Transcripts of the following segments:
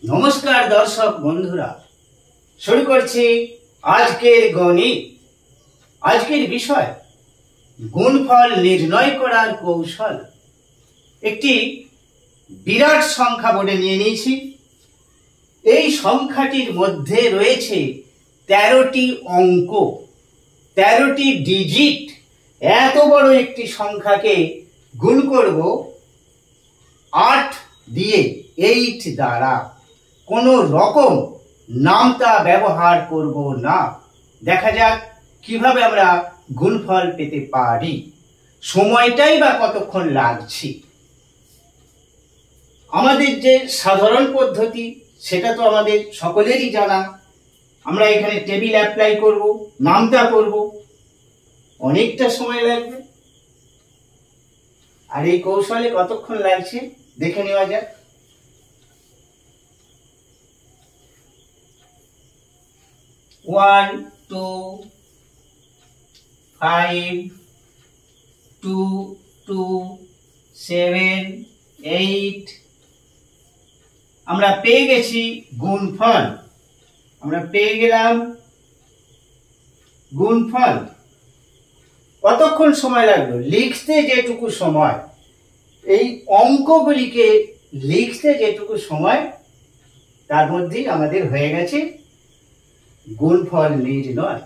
নমস্কার দর্শক বন্ধুরা, শুরু করছি আজকের গণিত। আজকের বিষয় গুণফল নির্ণয় করার কৌশল। একটি বিরাট সংখ্যা বোর্ডে নিয়ে নিয়েছি। এই সংখ্যাটির মধ্যে রয়েছে 13টি অঙ্ক, 13টি ডিজিট। এত বড় একটি সংখ্যাকে গুণ করব 8 দিয়ে, 8 দ্বারা। কোনো রকম নামতা ব্যবহার করব না। দেখা যাক কিভাবে আমরা গুণফল পেতে পারি। সময়টাই বা কতক্ষণ লাগছে। আমাদের যে সাধারণ পদ্ধতি সেটা তো আমাদের সকলেরই জানা। আমরা এখানে টেবিল অ্যাপ্লাই করব, নামতা করব, অনেকটা সময় লাগবে। আর এই কৌশলে কতক্ষণ লাগছে দেখে নেওয়া যাক। One, 2, 5, 2, 2, 7, 8। আমরা পেয়ে গেছি গুণফল। আমরা পেয়ে গেলাম গুণফল। কতক্ষণ সময় লাগলো লিখতে? যেটুকু সময়, এই অঙ্কগুলিকে লিখতে যেটুকু সময়, তার মধ্যেই আমাদের হয়ে গেছে গুণফল নির্ণয়।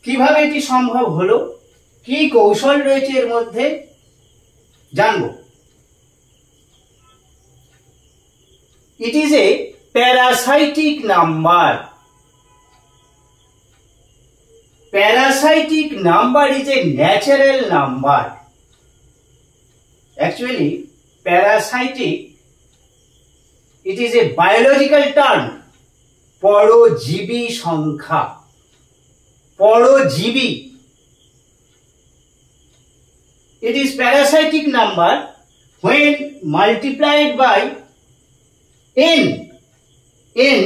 কিভাবে এটি সম্ভব হলো, কি কৌশল রয়েছে এর মধ্যে জানব। It is a parasitic number. Parasitic number is a natural number. Actually, parasitic, it is a biological term. পরজীবী সংখ্যা, পরজীবী। It is parasitic number when multiplied by n.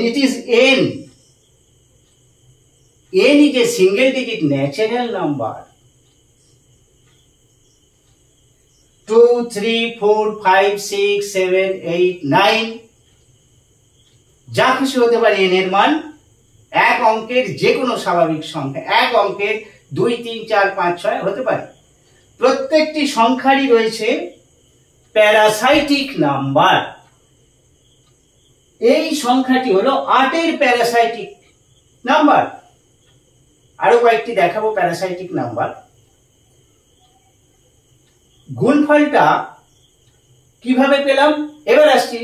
It is n. N is a single digit natural number. 2, 3, 4, 5, 6, 7, 8, 9 যা খুশি হতে পারে n এর মান। এক অঙ্কের যে কোনো স্বাভাবিক সংখ্যা, এক অঙ্কের 2, 3, 4, 5, 6 হতে পারে। প্রত্যেকটি সংখ্যারই রয়েছে প্যারাসাইটিক নাম্বার। এই সংখ্যাটি হলো 8 এর প্যারাসাইটিক নাম্বার। আরো কয়েকটি দেখাবো প্যারাসাইটিক নাম্বার। গুণফলটা কিভাবে পেলাম এবার আসছি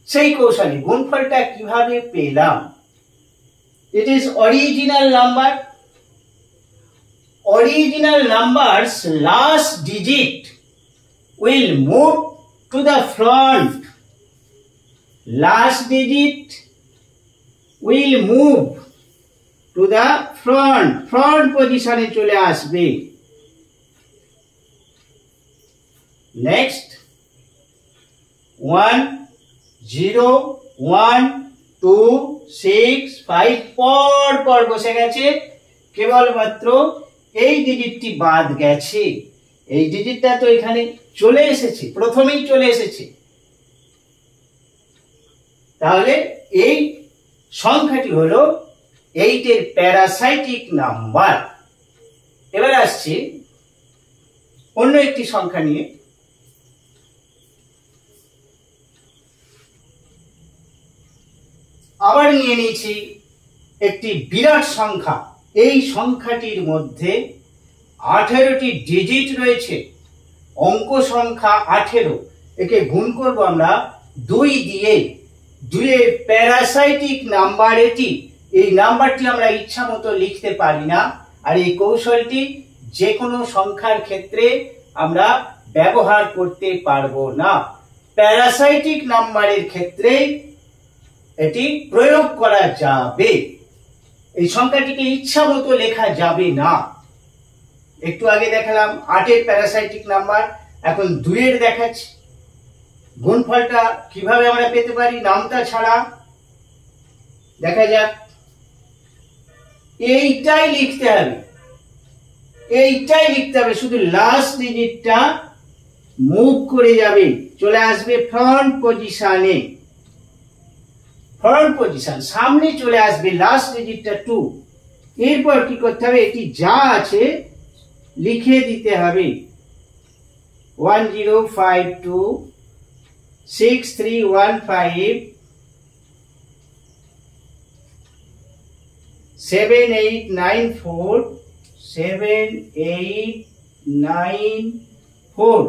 সেই কৌশলে। গুণফলটা কিভাবে পেলাম? It is original number. Original number's last digit will move to the front. Last digit will move to the front. Front position এ চলে আসবে। Next, 1, 0, 1, 2, 6, 5 পর বসে গেছে। কেবলমাত্র এই ডিজিটটি বাদ গেছে। এই ডিজিটটা তো এখানে চলে এসেছে, প্রথমেই চলে এসেছে। তাহলে এই সংখ্যাটি হলো 8 এর প্যারাসাইটিক নাম্বার। এবার আসছে অন্য একটি সংখ্যা নিয়ে। আবার নিয়ে নিয়েছি একটি বিরাট সংখ্যা। এই সংখ্যাটির মধ্যে 18টি ডিজিট রয়েছে। অঙ্ক সংখ্যা 18। একে গুণ করব আমরা 2 দিয়ে। 2 এর প্যারাসাইটিক নাম্বার এটি। এই নাম্বারটি আমরা ইচ্ছা মতো লিখতে পারি না। আর এই কৌশলটি যে কোনো সংখ্যার ক্ষেত্রে আমরা ব্যবহার করতে পারবো না। প্যারাসাইটিক নাম্বারের ক্ষেত্রে এটি প্রয়োগ করা যাবে। এই সংখ্যাটিকে ইচ্ছা মতো লেখা যাবে না। একটু আগে দেখালাম 8 এর প্যারাসাইটিক নাম্বার, এখন 2 এর দেখাচ্ছি। গুণফলটা কিভাবে আমরা পেতে পারি নামতা ছাড়া? দেখা যাক। এইটাই লিখতে হবে, এইটাই লিখতে হবে। শুধু লাস্ট ডিজিটটা মুভ করে যাবে, চলে আসবে ফ্রন্ট পজিশনে। ফ্রন্ট পজিশন, সামনে চলে আসবে লাস্ট ডিজিটটা 2। এরপর কি করতে হবে, এটি যা আছে লিখে দিতে হবে 1052 6315 7894 7894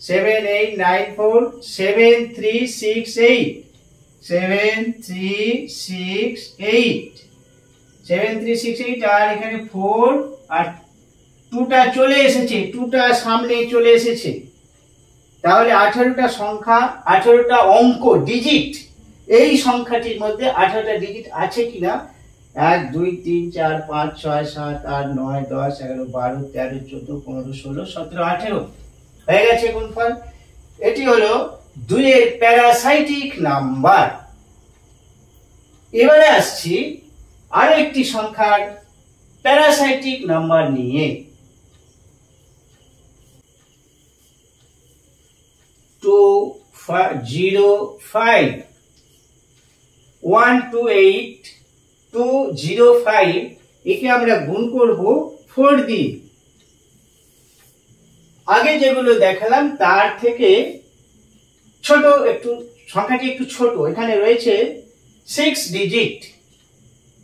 7894 7368 7368 7368 আর এখানে 4 আর 2টা চলে এসেছে, 2টা সামনে চলে এসেছে। তাহলে 18টা সংখ্যা, 18টা অঙ্ক ডিজিট, এই সংখ্যাটির মধ্যে 18টা ডিজিট আছে কিনা 1 2 3 4 5 6 7 8 9 10 11 12 13 14 15 16 17 18 হয়ে গেছে গুণফল। এটি হলো 2 এর প্যারাসাইটিক নাম্বার। এবারে আসছি আরো একটি সংখ্যার প্যারাসাইটিক নাম্বার নিয়ে। 205 128 205 একে আমরা গুণ করব 4 দিয়ে। আগে যেগুলো দেখালাম তার থেকে ছোট, একটু সংখ্যাটি একটু ছোট, এখানে রয়েছে 6 ডিজিট।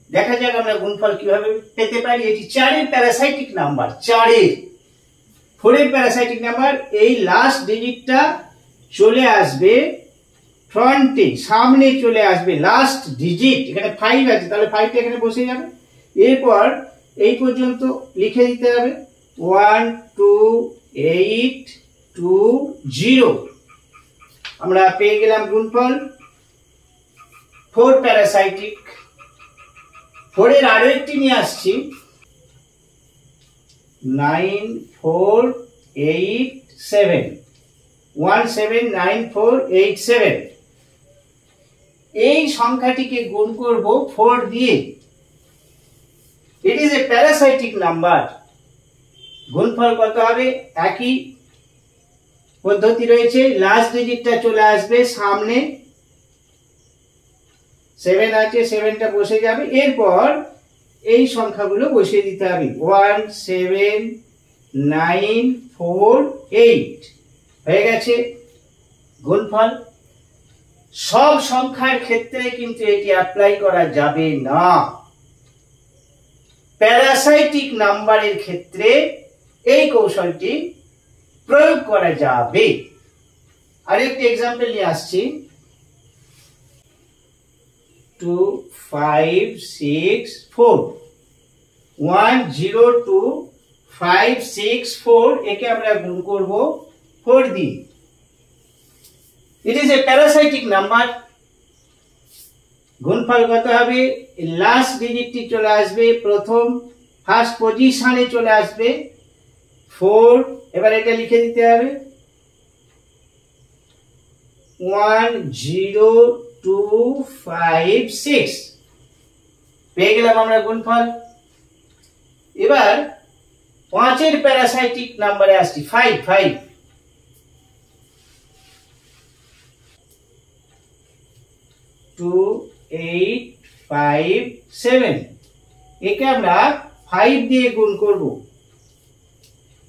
দেখা যাক আমরা গুণফল কিভাবে পেতে পারি। এটি 4 এর প্যারাসাইটিক নাম্বার, 4 এর 4 এর প্যারাসাইটিক নাম্বার। এই লাস্ট ডিজিটটা চলে আসবে ফ্রন্টে, সামনে চলে আসবে লাস্ট ডিজিট। এখানে 5 আছে, তাহলে 5টা এখানে বসে যাবে। এরপর এই পর্যন্ত লিখে দিতে হবে 12820। আমরা পেয়ে গেলাম গুণফল 4 প্যারাসাইটিক। 4 এর আরো একটি নিয়ে আসছি 9487 179487। এই সংখ্যাটিকে গুণ করব 4 দিয়ে। It is a parasitic number. গুণফল কত হবে, একই পদ্ধতি রয়েছে। লাস্ট ডিজিটটা চলে আসবে সামনে, 7 আছে, 7টা বসে যাবে। এরপর এই সংখ্যাগুলো বসিয়ে দিতে হবে 17948 হয়ে গেছে গুণফল। সব সংখ্যার ক্ষেত্রে কিন্তু এটি অ্যাপ্লাই করা যাবে না, প্যারাসাইটিক নাম্বারের ক্ষেত্রে এই কৌশলটি প্রয়োগ করা যাবে। আরেকটি एग्जांपल নিয়ে আসছি 2564 102564 একে আমরা গুণ করব 4 দিয়ে। It is a parasitic number. গুণফল কত হবে, লাস্ট ডিজিটটি চলে আসবে প্রথম ফার্স্ট পজিশনে চলে আসবে 4। এবার এটা লিখে দিতে হবে 10256 পেয়ে গেলাম আমরা গুণফল। এবার 5 এর প্যারাসাইটিক নাম্বারে আসছি 5 2857 একে আমরা 5 দিয়ে গুণ করব।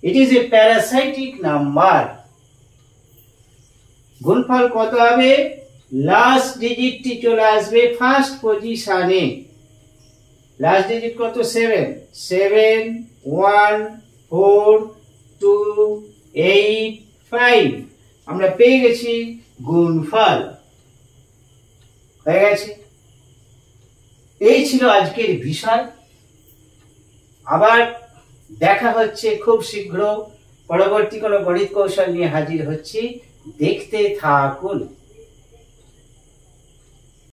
It is a parasitic number. গুণফল কত হবে, লাস্ট ডিজিটটি চলে আসবে ফার্স্ট পজিশনে। লাস্ট ডিজিট কত, 7 71428 আমরা পেয়ে গেছি গুণফল হয়ে গেছে। এই ছিল আজকের বিষয়। আবার দেখা হচ্ছে খুব শীঘ্র, পরবর্তী কোনো গণিত কৌশল নিয়ে হাজির হচ্ছি। দেখতে থাকুন।